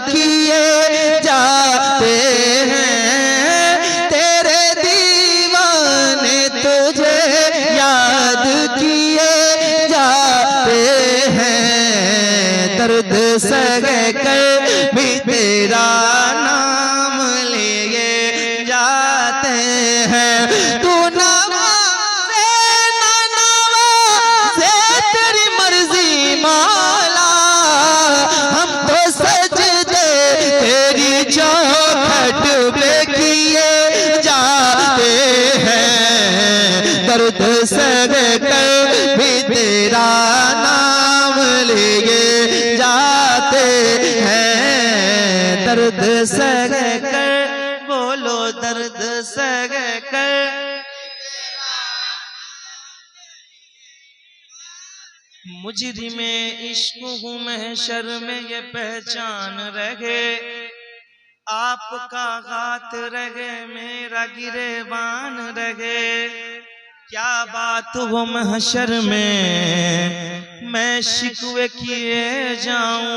किए जाते हैं, तेरे दीवाने तुझे याद किए जाते हैं। दर्द सह कर भी तेरा नाम लिए जाते हैं। तू नवाज़े ना नवाज़े तेरी मर्जी मौला, हम तो सजदे तेरी चौखट पे किए जाते हैं। दर्द सह कर भी तेरा नाम लिए जाते हैं। दर्द सह कर, बोलो दर्द सह कर। मुजरिमे इश्क हूँ महशर में ये पहचान रहे, आपका हाथ रहे मेरा गिरेबान रहे। क्या बात हो महशर में मैं शिकवे किए जाऊं,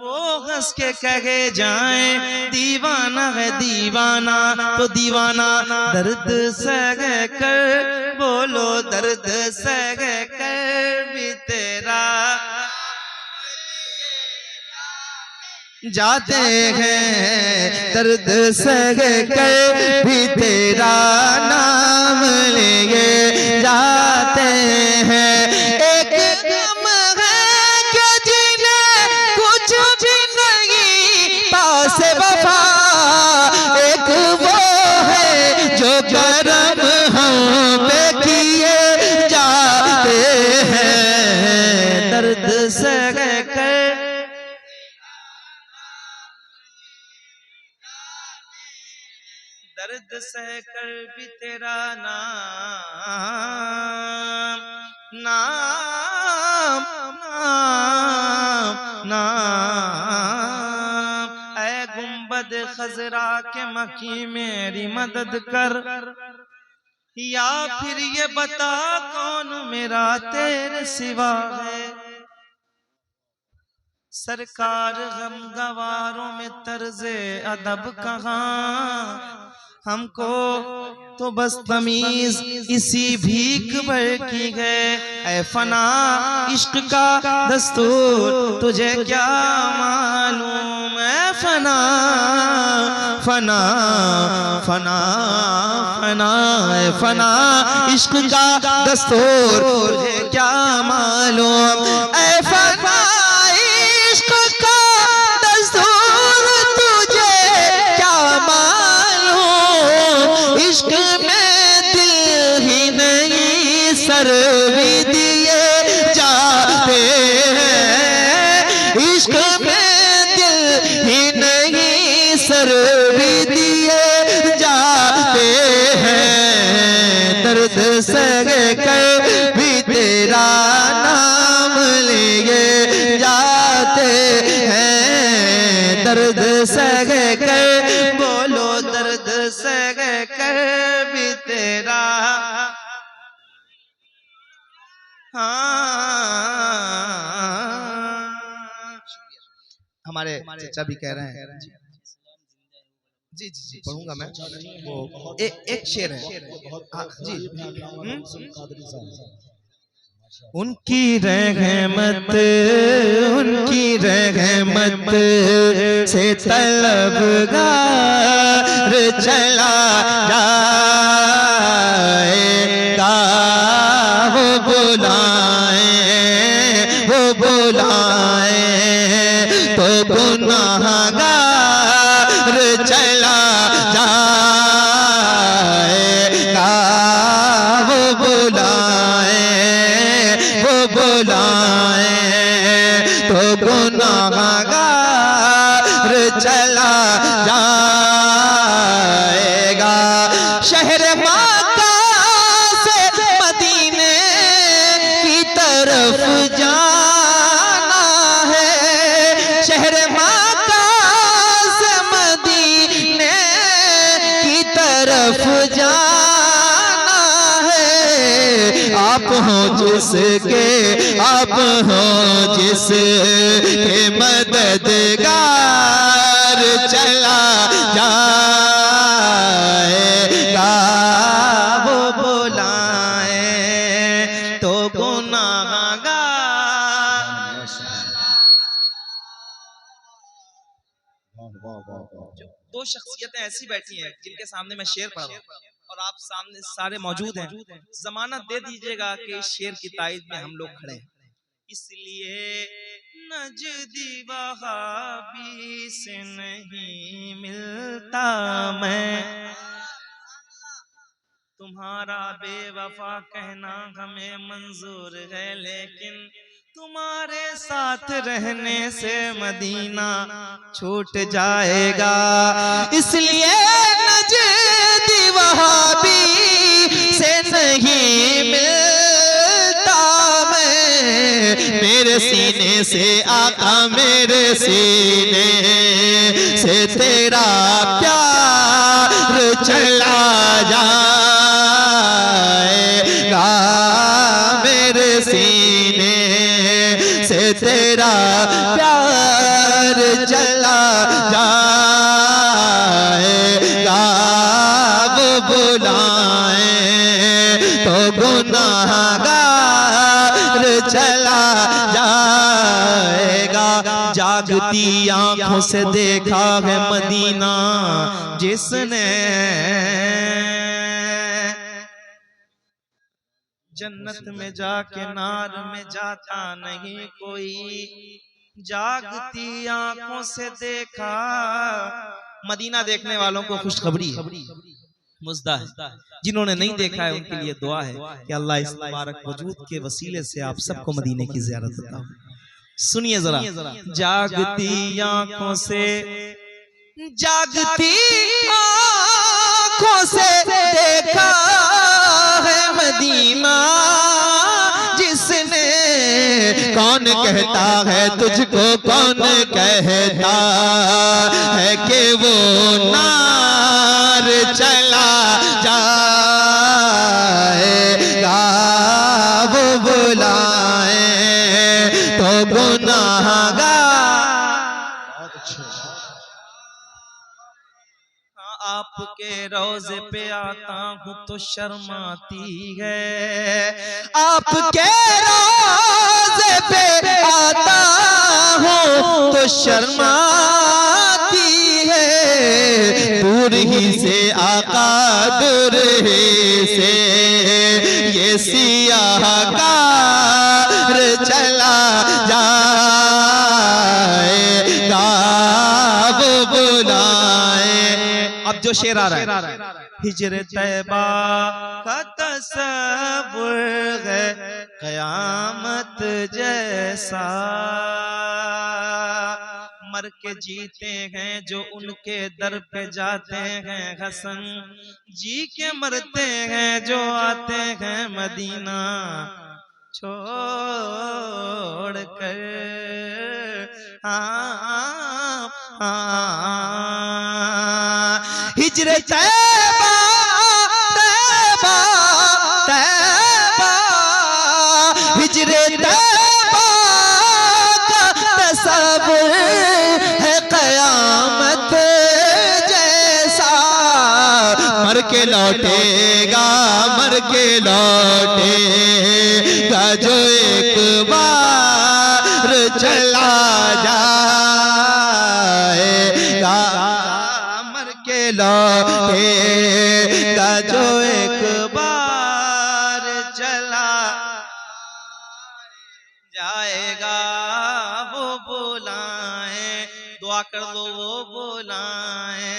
वो हंस के कहे जाएं दीवाना है दीवाना तो दीवाना। दर्द सह कर, बोलो दर्द सह कर भी तेरा जाते हैं। दर्द सह कर भी तेरा नाम लिए जाते हैं। एक गम है कि जिन्हें कुछ भी नहीं पास वफा, एक वो है जो करम हम पे किए जाते हैं। दर्द सह कर, दर्द सह कर भी तेरा नाम नाम नाम नाम। ऐ गुंबद खजरा के मकी मेरी मदद कर, या फिर ये बता कौन मेरा तेरे सिवा है। सरकार गम गवारों में तर्जे अदब कहाँ, हमको तो बस तमीज इसी भीख भर की है। ऐ फना इश्क का दस्तूर तुझे क्या मालूम, ऐ फना फना फना फना, ऐ फना इश्क का दस्तूर तुझे क्या मालूम। ऐ फना इश्क का दस्तूर तुझे क्या मालूम, इश्क में दिल ही नहीं सर भी दिए जाते हैं। इश्क में दिल ही नहीं सर भी दिए जाते हैं। दर्द सह कर भी तेरा नाम लिए जाते हैं। दर्द सह कर, बोलो दर्द सह कर भी तेरा। हमारे चचा भी कह रहे हैं, जी जी जी पढ़ूंगा मैं वो एक शेर है। हाँ जी। उनकी रहमत से तलबगार चला जाएगा, वो बुलाए तो गुनाहगार चला जाएगा। वो बुलाए तो गुनाहगार चला जाएगा। शहर मक्का से मदीने की तरफ जाना है, शहर मक्का से मदीने की तरफ जाना है। आप हो जिसके मददगार दो शख्सियतें ऐसी बैठी हैं जिनके सामने मैं शेर पढ़ रहा हूँ और आप सामने सारे मौजूद हैं, जमानत दे दीजिएगा कि इस शेर की तायद में हम लोग खड़े हैं। इसलिए नजदी वहाबी से नहीं मिलता मैं, तुम्हारा बेवफा कहना हमें मंजूर है, लेकिन तुम्हारे साथ रहने से मदीना छूट जाएगा। इसलिए नजदी वहाबी से नहीं मिलता मैं, मेरे सीने से आका मेरे सीने से तेरा प्यार चला जाएगा, मेरे सीने से तेरा प्यार चला जाएगा। वो बुलाए तो गुनाहगार चला जाएगा। जागती आंखों से देखा है मदीना जिसने, जन्नत में जाके नार में जाता नहीं कोई। जागती आंखों से देखा, मदीना देखने वालों को खुशखबरी है, मुज़्दा है। जिन्होंने नहीं देखा है उनके लिए दुआ है कि अल्लाह इस मुबारक वजूद के वसीले से आप सबको मदीने की ज़ियारत अता हो। सुनिए जरा, जागती आंखों से, जागती आंखों से देखा है मदीना जिसने, कौन कहता है तुझको, कौन कहता है कि वो नार चला जाएगा। वो बुलाए तो गुनाहगार, आपके रोज़े पे आता हूँ तो शर्माती है, आपके रोज़े पे आता हूँ तो शर्माती है। दूर ही से आका, दूर ही से ये सियाहकार चला जाएगा। वो बुलाए, अब जो शेर आ रहा है, हिजर तैबा का तसव्वुर है क़यामत जैसा, मर के जीते हैं जो उनके दर पे जाते हैं हसन, जी के मरते हैं जो आते हैं मदीना छोड़ कर। हिजर तैबा तैबा तैबा, हिजर तैबा का तसव्वुर है क़यामत जैसा, मर के लौटेगा, मर के लौटेगा जो एक बार चला जाएगा, मर के लौटेगा जो एक बार चला जाएगा। वो बुलाए, दुआ कर लो, वो बुलाए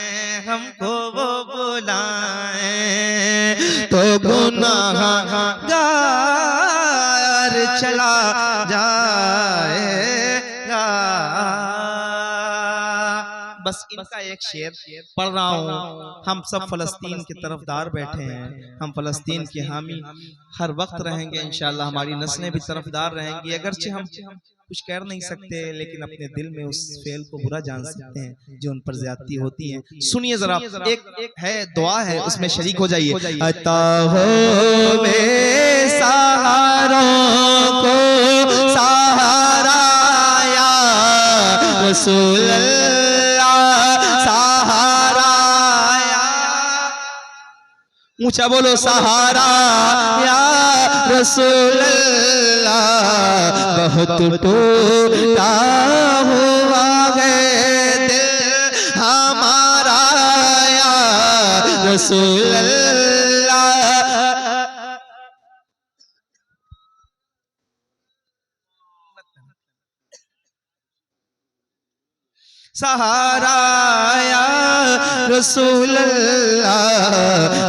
हमको, वो बुलाए तो गुनाहगार चला जाएगा। बस इनका एक शेर पढ़ रहा हूँ। हम सब फलस्तीन के तरफदार बैठे हैं, हम फलस्तीन के हामी हर वक्त रहेंगे इंशाअल्लाह, हमारी नस्लें भी तरफदार रहेंगी। अगरचे हम कुछ कर नहीं सकते लेकिन अपने दिल में उस फेल को बुरा जान सकते हैं जो उन पर ज्यादती होती है। सुनिए जरा, एक है दुआ है, उसमें शरीक हो जाइए। अता हो में सहारों को सहारा या रसूल ऊंचा बोलो, सहारा या रसूल अल्लाह। बहुत टूटा हुआ है दिल रसूल अल्लाह। सहारा या रसूल अल्लाह,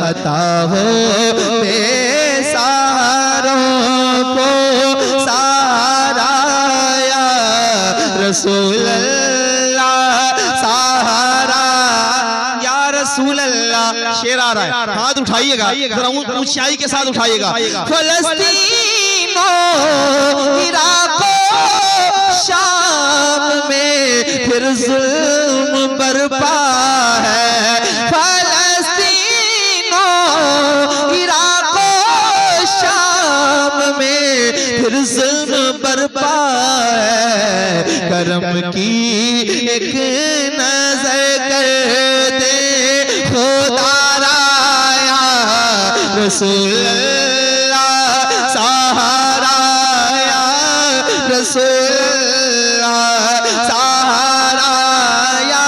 अता हो बेसहारों को सहारा या रसूल अल्लाह, सहारा या रसूल अल्लाह। शेर आ रहा है, हाथ उठाइएगा जरा ऊंचाई के साथ उठाइएगा। फलस्तीनो इराको शाम में फिर जुल्म बरपा है, फलस्तीनो इराको शाम में फिर जुल्म बरपा है। करम की एक नजर कर दे खुदा राया रसूल अल्लाह, सहारा या रसूल अल्लाह, सहारा या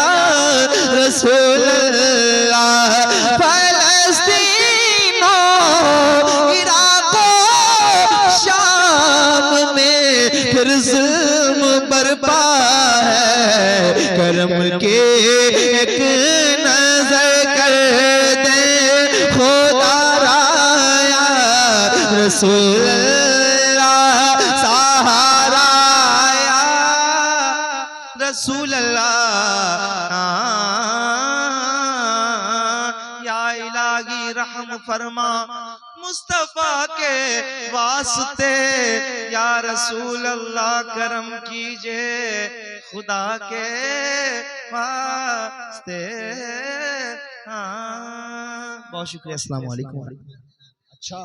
रसूल अल्लाह। फलस्तीनो इराको शाम में फिर जुल्म बरपा है। करम के एक नजर कर दे खुदा राया रसूल अल्लाह, सहारा या रसूल अल्लाह। या इलाही रहम फरमा मुस्तफा के वास्ते, या रसूल अल्लाह करम कीजिए खुदा के वास्ते। बहुत शुक्रिया, अस्सलाम वालेकुम। अच्छा।